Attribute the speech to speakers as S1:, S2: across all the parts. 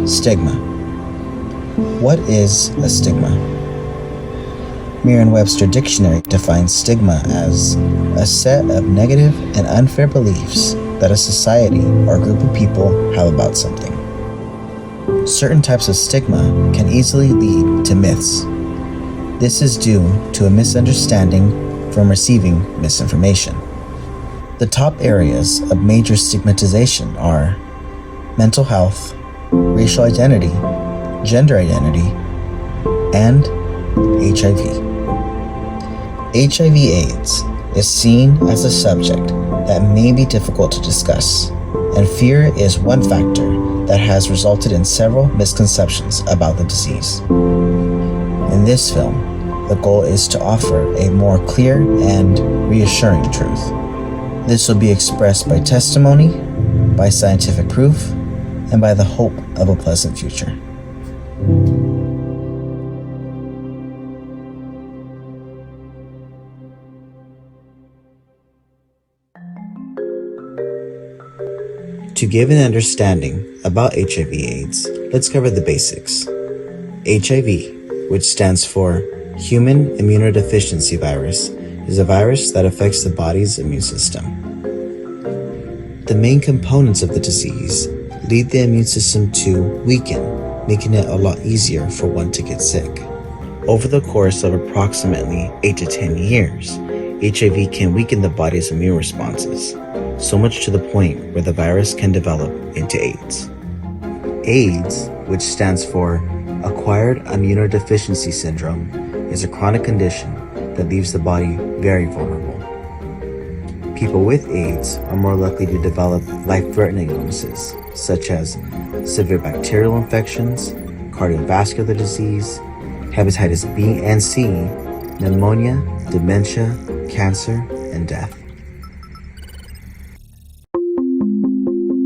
S1: Stigma. What is a stigma? Merriam-Webster Dictionary defines stigma as a set of negative and unfair beliefs that a society or group of people have about something. Certain types of stigma can easily lead to myths. This is due to a misunderstanding from receiving misinformation. The top areas of major stigmatization are mental health, racial identity, gender identity, and HIV. HIV/AIDS is seen as a subject that may be difficult to discuss, and fear is one factor that has resulted in several misconceptions about the disease. In this film, the goal is to offer a more clear and reassuring truth. This will be expressed by testimony, by scientific proof, and by the hope of a pleasant future. To give an understanding about HIV/AIDS, let's cover the basics. HIV, which stands for Human Immunodeficiency Virus, is a virus that affects the body's immune system. The main components of the disease lead the immune system to weaken, making it a lot easier for one to get sick. Over the course of approximately 8 to 10 years, HIV can weaken the body's immune responses, so much to the point where the virus can develop into AIDS. AIDS, which stands for Acquired Immunodeficiency Syndrome, is a chronic condition that leaves the body very vulnerable. People with AIDS are more likely to develop life-threatening illnesses, such as severe bacterial infections, cardiovascular disease, hepatitis B and C, pneumonia, dementia, cancer, and death.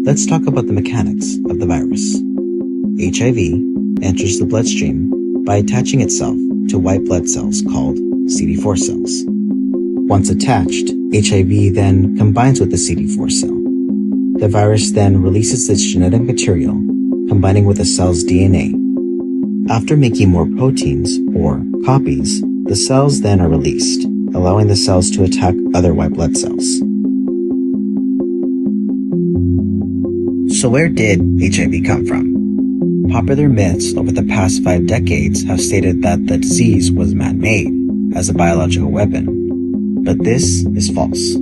S1: Let's talk about the mechanics of the virus. HIV enters the bloodstream by attaching itself to white blood cells called CD4 cells. Once attached, HIV then combines with the CD4 cell. The virus then releases its genetic material, combining with the cell's DNA. After making more proteins, or copies, the cells then are released, allowing the cells to attack other white blood cells. So where did HIV come from? Popular myths over the past 5 decades have stated that the disease was man-made as a biological weapon, but this is false.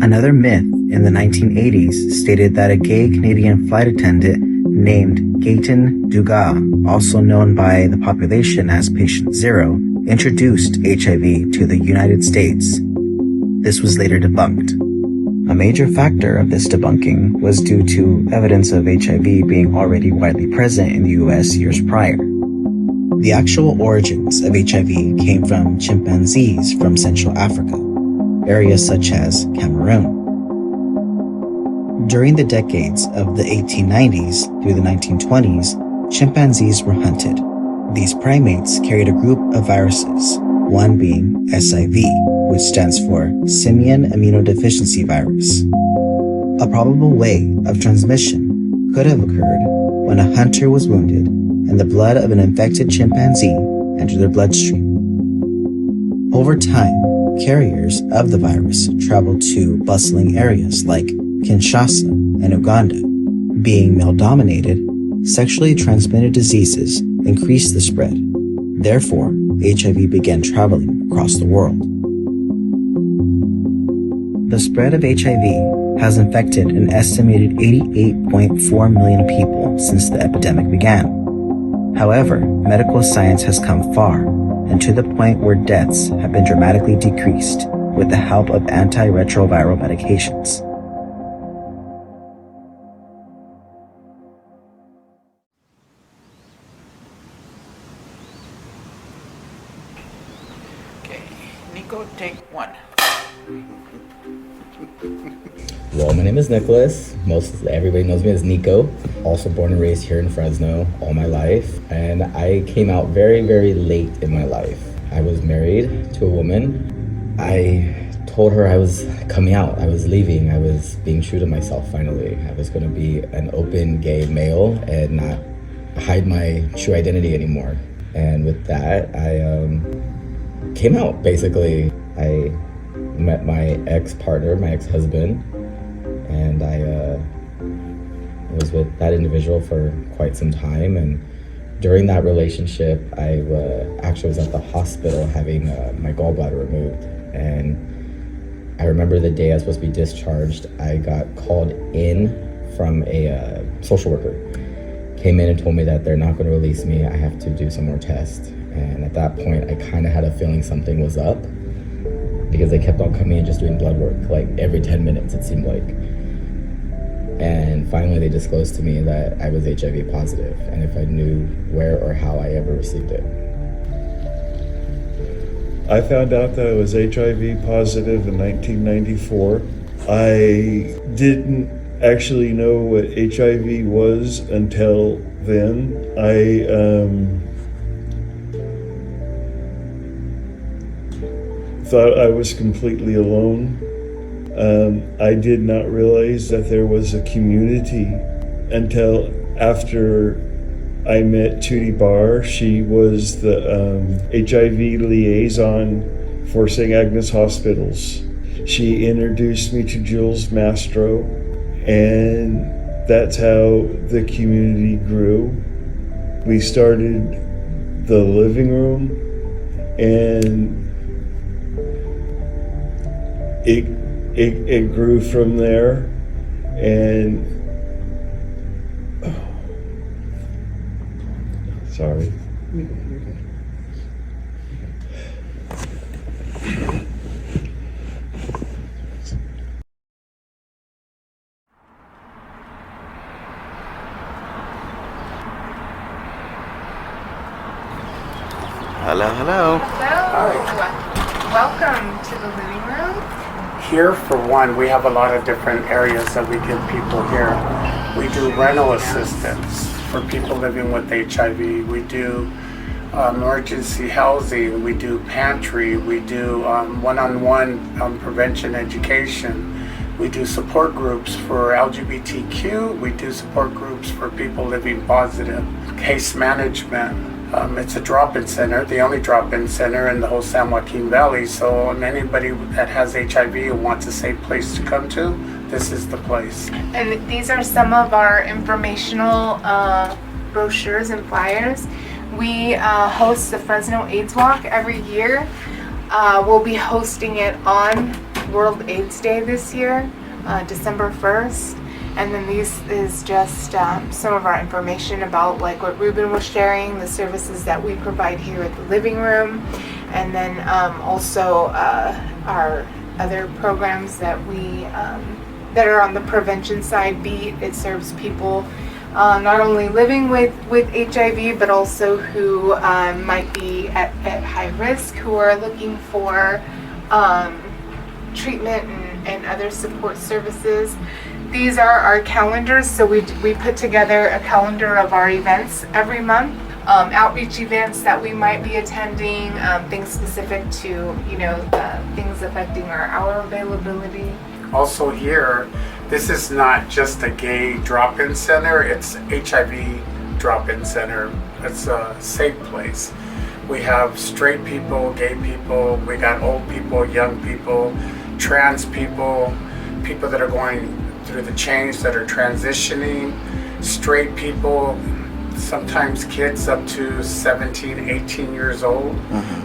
S1: Another myth in the 1980s stated that a gay Canadian flight attendant named Gaten Dugas, also known by the population as Patient Zero, introduced HIV to the United States. This was later debunked. A major factor of this debunking was due to evidence of HIV being already widely present in the US years prior. The actual origins of HIV came from chimpanzees from Central Africa, areas such as Cameroon. During the decades of the 1890s through the 1920s, chimpanzees were hunted. These primates carried a group of viruses, one being SIV, which stands for Simian Immunodeficiency Virus. A probable way of transmission could have occurred when a hunter was wounded and the blood of an infected chimpanzee entered their bloodstream. Over time, carriers of the virus traveled to bustling areas like Kinshasa and Uganda. Being male-dominated, sexually transmitted diseases increased the spread. Therefore, HIV began traveling across the world. The spread of HIV has infected an estimated 88.4 million people since the epidemic began. However, medical science has come far, and to the point where deaths have been dramatically decreased with the help of antiretroviral medications.
S2: Nico, take 1.
S3: Well, my name is Nicholas. Everybody knows me as Nico. Also born and raised here in Fresno all my life. And I came out very, very late in my life. I was married to a woman. I told her I was coming out, I was leaving, I was being true to myself finally. I was going to be an open gay male and not hide my true identity anymore. And with that, I came out, basically. I met my ex-partner, my ex-husband, and I was with that individual for quite some time. And during that relationship, I actually was at the hospital having my gallbladder removed. And I remember the day I was supposed to be discharged, I got called in from a social worker. Came in and told me that they're not going to release me. I have to do some more tests. And at that point, I kind of had a feeling something was up, because they kept on coming and just doing blood work, like every 10 minutes, it seemed like. And finally, they disclosed to me that I was HIV positive, and if I knew where or how I ever received it.
S4: I found out that I was HIV positive in 1994. I didn't actually know what HIV was until then. I thought I was completely alone. I did not realize that there was a community until after I met Tootie Barr. She was the HIV liaison for St. Agnes Hospitals. She introduced me to Jules Mastro, and that's how the community grew. We started the living room, and it grew from there. And sorry.
S1: Hello, hello.
S5: Hello. Welcome to the living room.
S6: Here, for one, we have a lot of different areas that we give people here. We do rental assistance for people living with HIV. We do emergency housing. We do pantry. We do one-on-one prevention education. We do support groups for LGBTQ. We do support groups for people living positive. Case management. It's a drop-in center, the only drop-in center in the whole San Joaquin Valley. So anybody that has HIV and wants a safe place to come to, this is the place.
S5: And these are some of our informational brochures and flyers. We host the Fresno AIDS Walk every year. We'll be hosting it on World AIDS Day this year, December 1st. And then this is just some of our information about like what Ruben was sharing, the services that we provide here at the living room, and then also our other programs that we that are on the prevention side. It serves people not only living with HIV, but also who might be at high risk, who are looking for treatment and other support services. These are our calendars, so we put together a calendar of our events every month, outreach events that we might be attending, things specific to, things affecting our hour availability.
S6: Also here, this is not just a gay drop-in center, it's HIV drop-in center. It's a safe place. We have straight people, gay people, we got old people, young people, trans people, people that are going through the change, that are transitioning, straight people, sometimes kids up to 17, 18 years old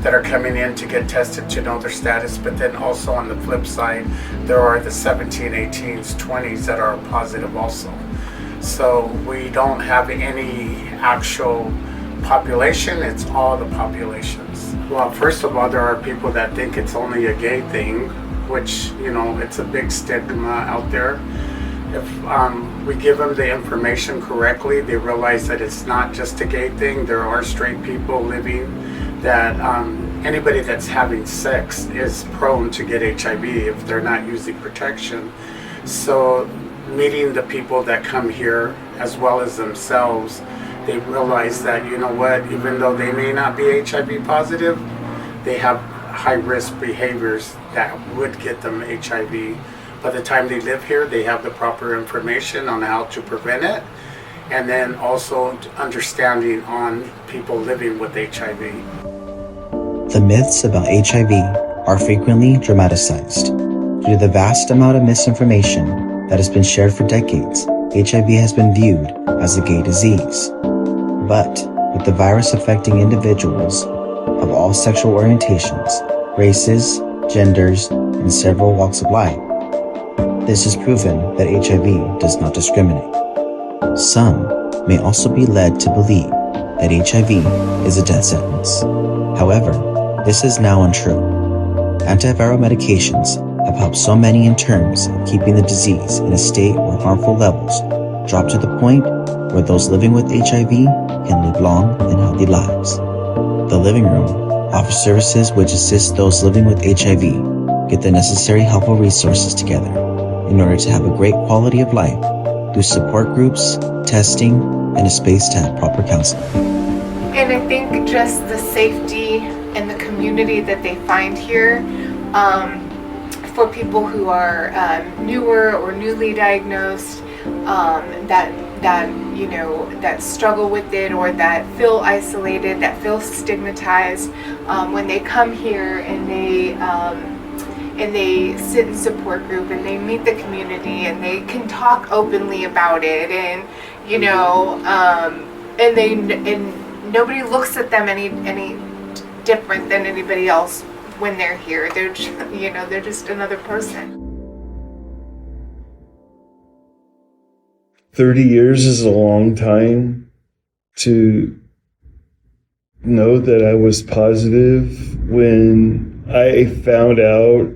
S6: that are coming in to get tested to know their status. But then also on the flip side, there are the 17, 18s, 20s that are positive also. So we don't have any actual population, it's all the populations. Well, first of all, there are people that think it's only a gay thing, which, it's a big stigma out there. If we give them the information correctly, they realize that it's not just a gay thing. There are straight people living that anybody that's having sex is prone to get HIV if they're not using protection. So meeting the people that come here as well as themselves, they realize that, even though they may not be HIV positive, they have high-risk behaviors that would get them HIV. By the time they live here, they have the proper information on how to prevent it, and then also understanding on people living with HIV.
S1: The myths about HIV are frequently dramatized. Due to the vast amount of misinformation that has been shared for decades, HIV has been viewed as a gay disease. But with the virus affecting individuals of all sexual orientations, races, genders, and several walks of life, this has proven that HIV does not discriminate. Some may also be led to believe that HIV is a death sentence. However, this is now untrue. Antiviral medications have helped so many in terms of keeping the disease in a state where harmful levels drop to the point where those living with HIV can live long and healthy lives. The Living Room offers services which assist those living with HIV get the necessary helpful resources together in order to have a great quality of life through support groups, testing, and a space to have proper counseling.
S5: And I think just the safety and the community that they find here for people who are newer or newly diagnosed, that struggle with it or that feel isolated, that feel stigmatized, when they come here and they sit in support group and they meet the community and they can talk openly about it, and and nobody looks at them any different than anybody else when they're here. They're they're just another person.
S4: 30 years is a long time to know that I was positive. When I found out,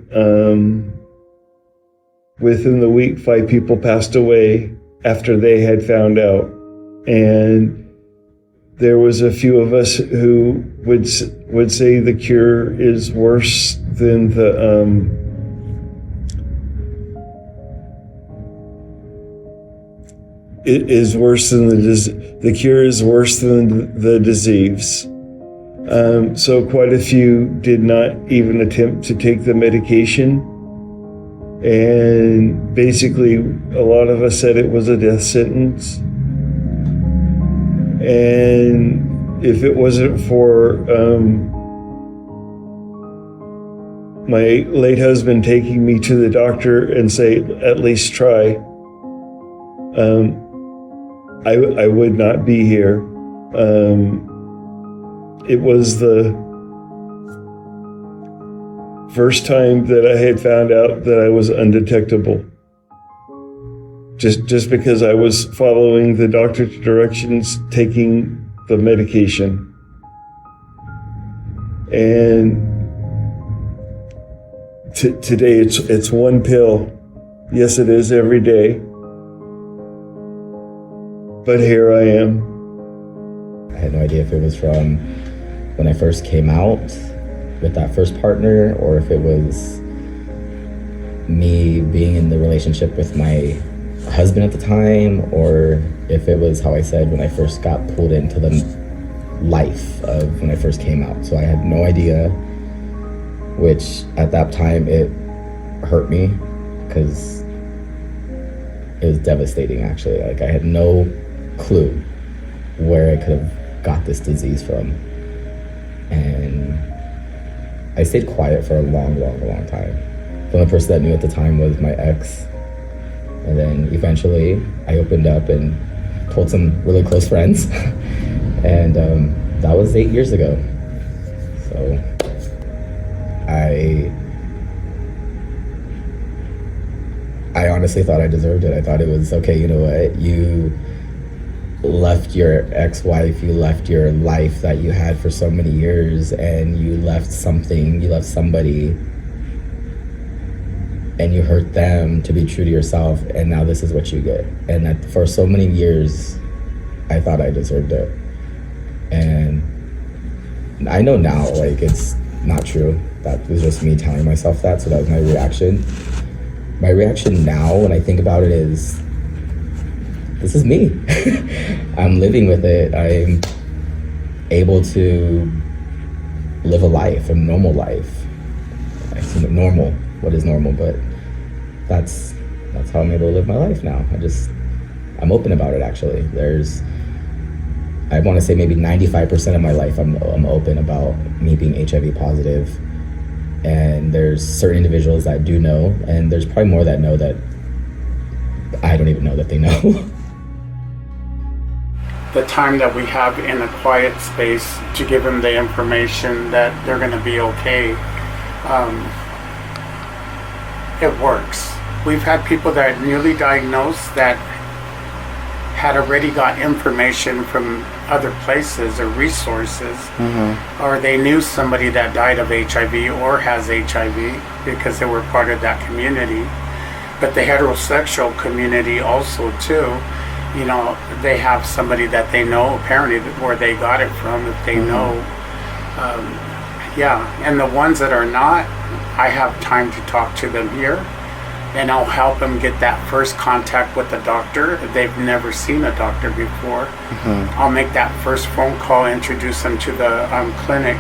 S4: within the week, 5 people passed away after they had found out. And there was a few of us who would say the cure is worse than the the cure is worse than the disease. So quite a few did not even attempt to take the medication. And basically, a lot of us said it was a death sentence. And if it wasn't for my late husband taking me to the doctor and say, at least try, I would not be here. It was the first time that I had found out that I was undetectable. Just because I was following the doctor's directions, taking the medication. And today it's one pill. Yes, it is every day. But here I am.
S3: I had no idea if it was from when I first came out with that first partner, or if it was me being in the relationship with my husband at the time, or if it was, how I said, when I first got pulled into the life of when I first came out. So I had no idea, which at that time it hurt me because it was devastating, actually. Like, I had no clue where I could have got this disease from. And I stayed quiet for a long time. The only person that knew at the time was my ex. And then eventually I opened up and told some really close friends. And that was 8 years ago. So I honestly thought I deserved it. I thought it was, okay, you know what? You left your ex-wife, you left your life that you had for so many years, and you left somebody, and you hurt them to be true to yourself, and now this is what you get. And that for so many years, I thought I deserved it. And I know now, like, it's not true. That was just me telling myself that, so that was my reaction. My reaction now, when I think about it, is, this is me. I'm living with it. I'm able to live a life, a normal life. I assume normal, what is normal, but that's how I'm able to live my life now. I'm open about it, actually. I want to say maybe 95% of my life I'm open about me being HIV positive. And there's certain individuals that do know, and there's probably more that know that I don't even know that they know.
S6: The time that we have in a quiet space to give them the information that they're going to be okay, it works. We've had people that are newly diagnosed that had already got information from other places or resources, or they knew somebody that died of HIV or has HIV because they were part of that community. But the heterosexual community also too, you know, they have somebody that they know apparently where they got it from, if they know. Yeah, and the ones that are not, I have time to talk to them here, and I'll help them get that first contact with the doctor. If they've never seen a doctor before, I'll make that first phone call, introduce them to the clinic,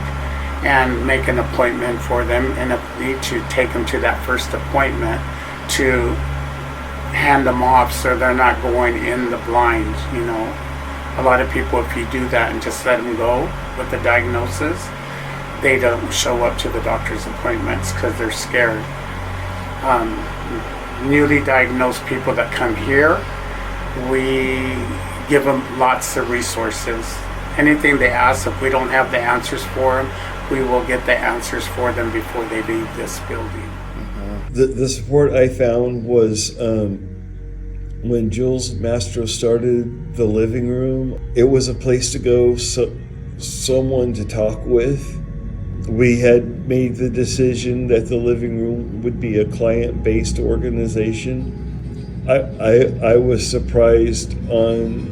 S6: and make an appointment for them, and if need to take them to that first appointment to hand them off so they're not going in the blind, you know. A lot of people, if you do that and just let them go with the diagnosis, they don't show up to the doctor's appointments because they're scared. Newly diagnosed people that come here, we give them lots of resources. Anything they ask, if we don't have the answers for them, we will get the answers for them before they leave this building.
S4: The support I found was when Jules Mastro started the living room. It was a place to go, someone to talk with. We had made the decision that the living room would be a client-based organization. I was surprised on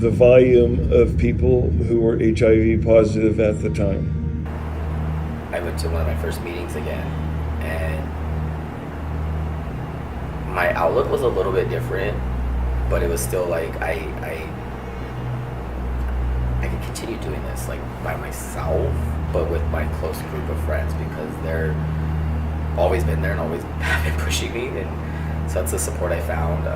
S4: the volume of people who were HIV positive at the time.
S3: I went to one of my first meetings again, and my outlook was a little bit different, but it was still like I could continue doing this like by myself, but with my close group of friends, because they're always been there and always have been pushing me, and so that's the support I found.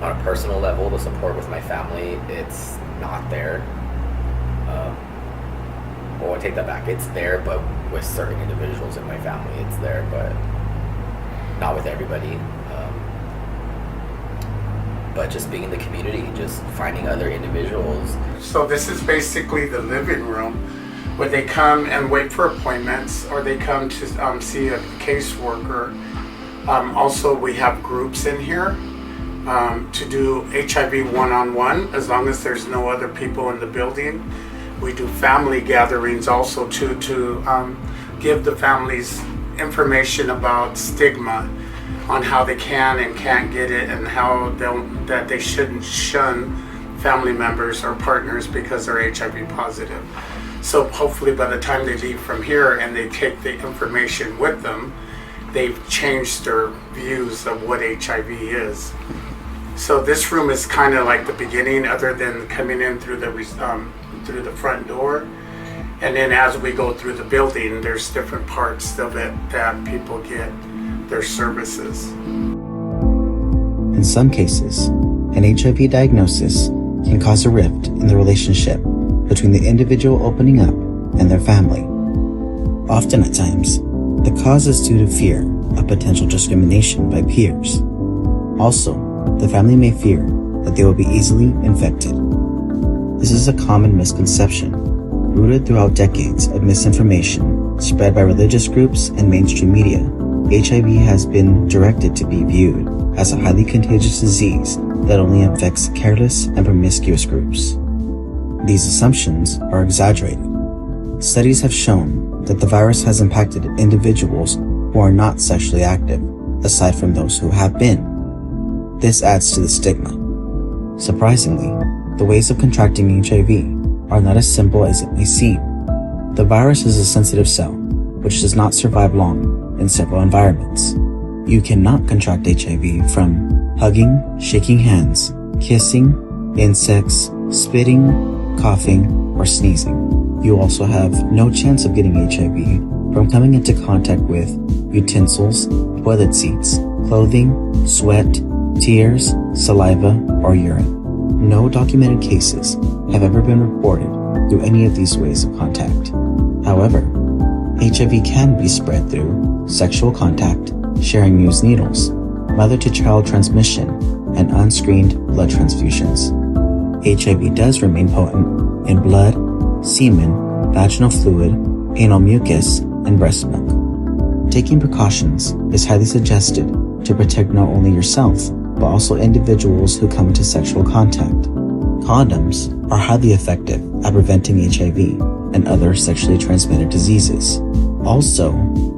S3: On a personal level, the support with my family, it's not there. Well, I take that back. It's there, but with certain individuals in my family, it's there, but not with everybody. But just being in the community, just finding other individuals.
S6: So this is basically the living room where they come and wait for appointments, or they come to see a caseworker. Also, we have groups in here to do HIV one-on-one, as long as there's no other people in the building. We do family gatherings also to give the families information about stigma, on how they can and can't get it, and how that they shouldn't shun family members or partners because they're HIV positive. So hopefully by the time they leave from here and they take the information with them, they've changed their views of what HIV is. So this room is kind of like the beginning, other than coming in through the front door. And then as we go through the building, there's different parts of it that people get their services.
S1: In some cases, an HIV diagnosis can cause a rift in the relationship between the individual opening up and their family. Often at times, the cause is due to fear of potential discrimination by peers. Also, the family may fear that they will be easily infected. This is a common misconception, rooted throughout decades of misinformation spread by religious groups and mainstream media. HIV has been directed to be viewed as a highly contagious disease that only affects careless and promiscuous groups. These assumptions are exaggerated. Studies have shown that the virus has impacted individuals who are not sexually active, aside from those who have been. This adds to the stigma. Surprisingly, the ways of contracting HIV are not as simple as it may seem. The virus is a sensitive cell, which does not survive long in several environments. You cannot contract HIV from hugging, shaking hands, kissing, insects, spitting, coughing, or sneezing. You also have no chance of getting HIV from coming into contact with utensils, toilet seats, clothing, sweat, tears, saliva, or urine. No documented cases have ever been reported through any of these ways of contact. However, HIV can be spread through sexual contact, sharing used needles, mother-to-child transmission, and unscreened blood transfusions. HIV does remain potent in blood, semen, vaginal fluid, anal mucus, and breast milk. Taking precautions is highly suggested to protect not only yourself, but also individuals who come into sexual contact. Condoms are highly effective at preventing HIV and other sexually transmitted diseases. Also,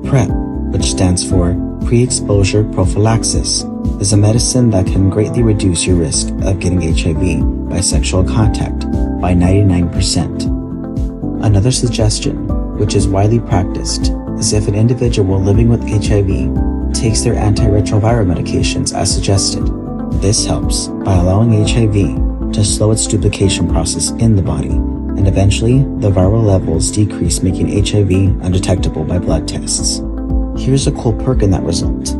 S1: PrEP, which stands for Pre-exposure Prophylaxis, is a medicine that can greatly reduce your risk of getting HIV by sexual contact by 99%. Another suggestion, which is widely practiced, is if an individual living with HIV takes their antiretroviral medications as suggested. This helps by allowing HIV to slow its duplication process in the body, and eventually the viral levels decrease, making HIV undetectable by blood tests. Here's a cool perk in that result.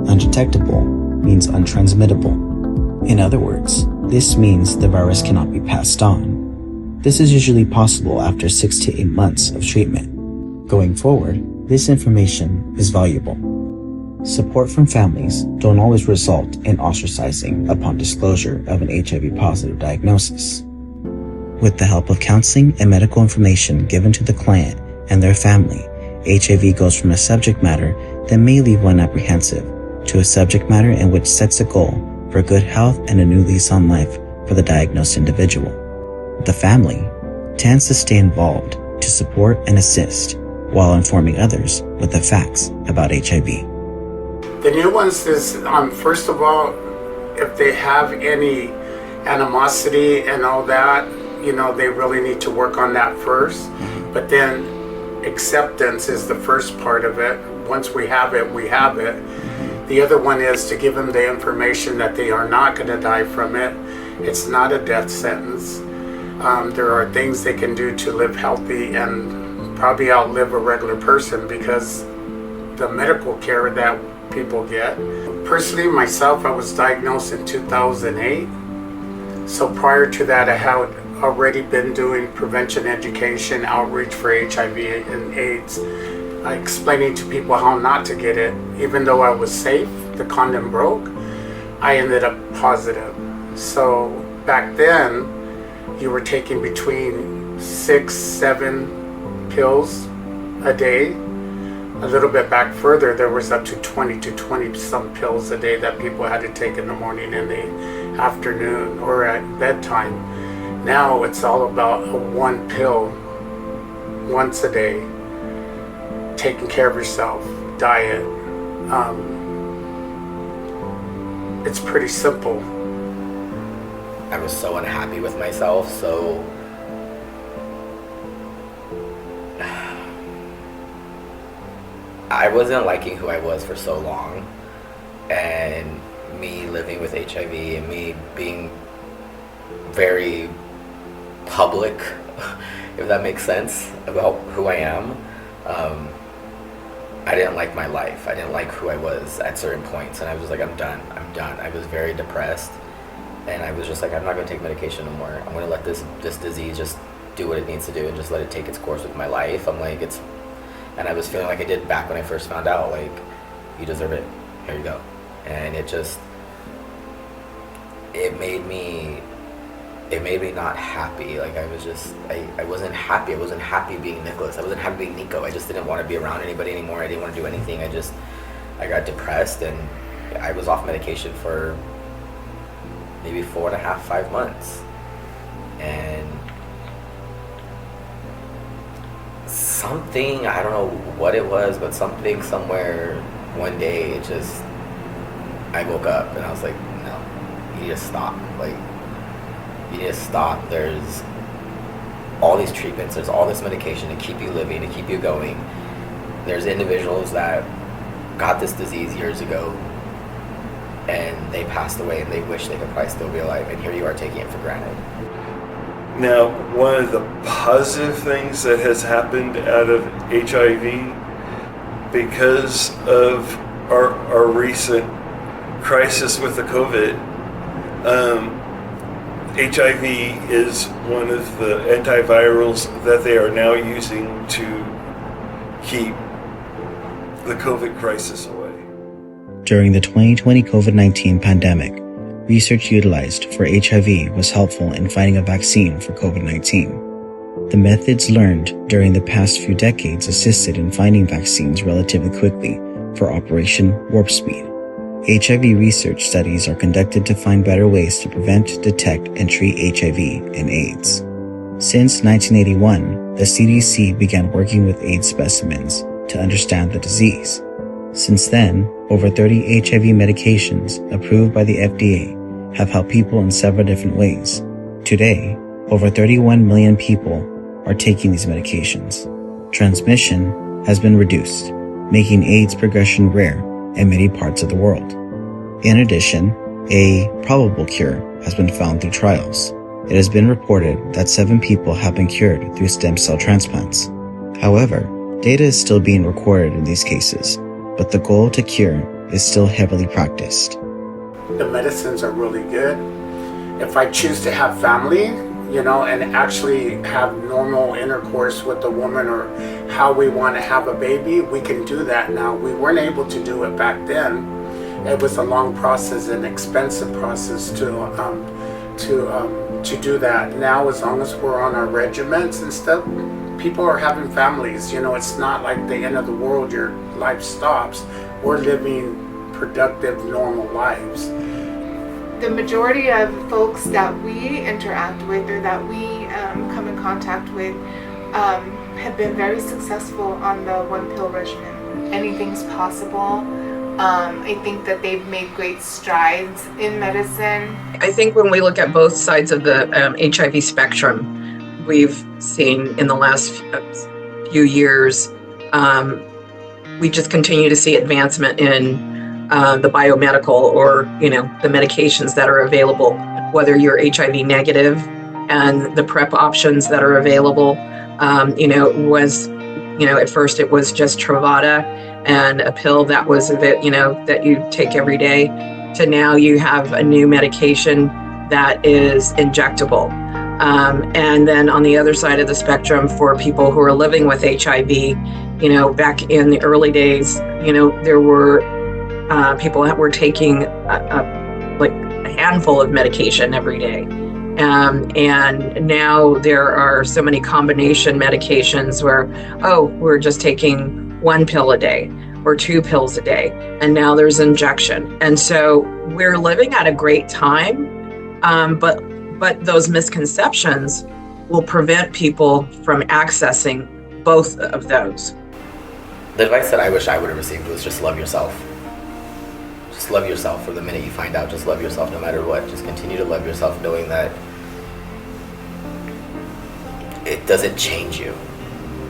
S1: Undetectable means untransmittable. In other words, this means the virus cannot be passed on. This is usually possible after 6 to 8 months of treatment. Going forward, this information is valuable. Support from families don't always result in ostracizing upon disclosure of an HIV-positive diagnosis. With the help of counseling and medical information given to the client and their family, HIV goes from a subject matter that may leave one apprehensive to a subject matter in which sets a goal for good health and a new lease on life for the diagnosed individual. The family tends to stay involved to support and assist while informing others with the facts about HIV.
S6: The new ones is, first of all, if they have any animosity and all that, they really need to work on that first. But then acceptance is the first part of it. Once we have it, we have it. The other one is to give them the information that they are not going to die from it. It's not a death sentence. There are things they can do to live healthy and probably outlive a regular person because the medical care that people get. Personally, myself, I was diagnosed in 2008. So prior to that, I had already been doing prevention education, outreach for HIV and AIDS, explaining to people how not to get it. Even though I was safe, the condom broke, I ended up positive. So back then, you were taking between 6-7 pills a day. A little bit back further, there was up to 20 to 20 some pills a day that people had to take in the morning and the afternoon or at bedtime. Now it's all about one pill once a day, taking care of yourself, diet. It's pretty simple.
S3: I was so unhappy with myself, so I wasn't liking who I was for so long, and me living with HIV and me being very public, if that makes sense, about who I am. I didn't like my life. I didn't like who I was at certain points, and I was just like, I'm done. I was very depressed, and I was just like, I'm not going to take medication anymore. I'm going to let this disease just do what it needs to do and just let it take its course with my life. And I was feeling like I did back when I first found out, like, you deserve it, here you go. And it made me not happy. Like, I wasn't happy. I wasn't happy being Nicholas. I wasn't happy being Nico. I just didn't want to be around anybody anymore. I didn't want to do anything. I got depressed, and I was off medication for maybe 4.5, 5 months. And something, I don't know what it was, but something somewhere one day, I woke up and I was like, no, you need to stop. Like, you need to stop. There's all these treatments, there's all this medication to keep you living, to keep you going. There's individuals that got this disease years ago and they passed away and they wish they could probably still be alive, and here you are taking it for granted.
S4: Now, one of the positive things that has happened out of HIV, because of our recent crisis with the COVID, HIV is one of the antivirals that they are now using to keep the COVID crisis away.
S1: During the 2020 COVID-19 pandemic, research utilized for HIV was helpful in finding a vaccine for COVID-19. The methods learned during the past few decades assisted in finding vaccines relatively quickly for Operation Warp Speed. HIV research studies are conducted to find better ways to prevent, detect, and treat HIV and AIDS. Since 1981, the CDC began working with AIDS specimens to understand the disease. Since then, over 30 HIV medications approved by the FDA have helped people in several different ways. Today, over 31 million people are taking these medications. Transmission has been reduced, making AIDS progression rare in many parts of the world. In addition, a probable cure has been found through trials. It has been reported that 7 people have been cured through stem cell transplants. However, data is still being recorded in these cases, but the goal to cure is still heavily practiced.
S6: The medicines are really good. If I choose to have family, and actually have normal intercourse with the woman, or how we want to have a baby, we can do that now. We weren't able to do it back then. It was a long process, an expensive process to do that. Now, as long as we're on our regimens and stuff, people are having families. It's not like the end of the world, your life stops. We're living productive, normal lives.
S5: The majority of folks that we interact with or that we come in contact with have been very successful on the 1-pill regimen. Anything's possible. I think that they've made great strides in medicine.
S7: I think when we look at both sides of the HIV spectrum, we've seen in the last few years, we just continue to see advancement in the biomedical, or the medications that are available, whether you're HIV negative, and the PrEP options that are available. At first it was just Truvada and a pill that was that you take every day, to now you have a new medication that is injectable. And then on the other side of the spectrum, for people who are living with HIV, back in the early days, there were people that were taking a handful of medication every day. And now there are so many combination medications where, we're just taking 1 pill a day or 2 pills a day. And now there's injection. And so we're living at a great time, but those misconceptions will prevent people from accessing both of those.
S3: The advice that I wish I would have received was just love yourself. Just love yourself from the minute you find out. Just love yourself no matter what. Just continue to love yourself, knowing that it doesn't change you.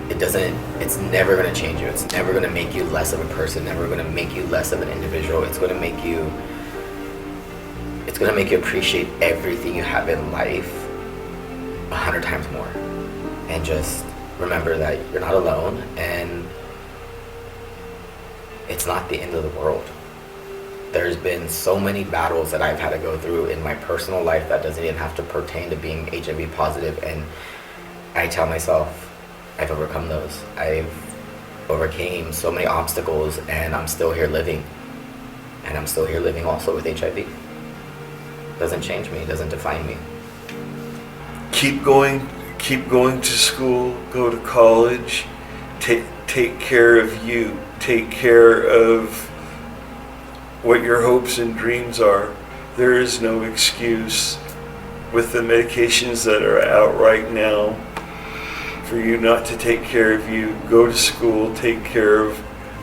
S3: It's never going to change you. It's never going to make you less of a person, never going to make you less of an individual. It's going to make you appreciate everything you have in life 100 times more. And just remember that you're not alone, and it's not the end of the world. There's been so many battles that I've had to go through in my personal life that doesn't even have to pertain to being HIV positive, and I tell myself I've overcome those. I've overcame so many obstacles, and I'm still here living. And I'm still here living also with HIV. It doesn't change me, it doesn't define me.
S4: Keep going to school, go to college, take care of you, take care of what your hopes and dreams are. There is no excuse with the medications that are out right now for you not to take care of you. Go to school, take care of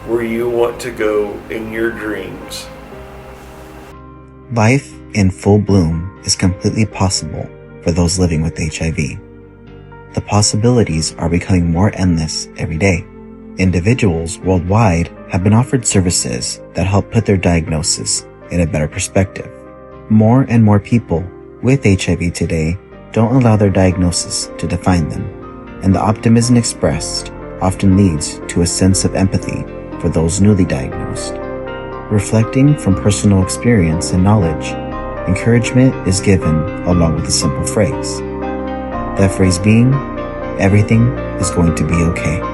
S4: where you want to go in your dreams.
S1: Life in full bloom is completely possible for those living with HIV. The possibilities are becoming more endless every day. Individuals worldwide have been offered services that help put their diagnosis in a better perspective. More and more people with HIV today don't allow their diagnosis to define them, and the optimism expressed often leads to a sense of empathy for those newly diagnosed. Reflecting from personal experience and knowledge, encouragement is given along with a simple phrase. That phrase being, everything is going to be okay.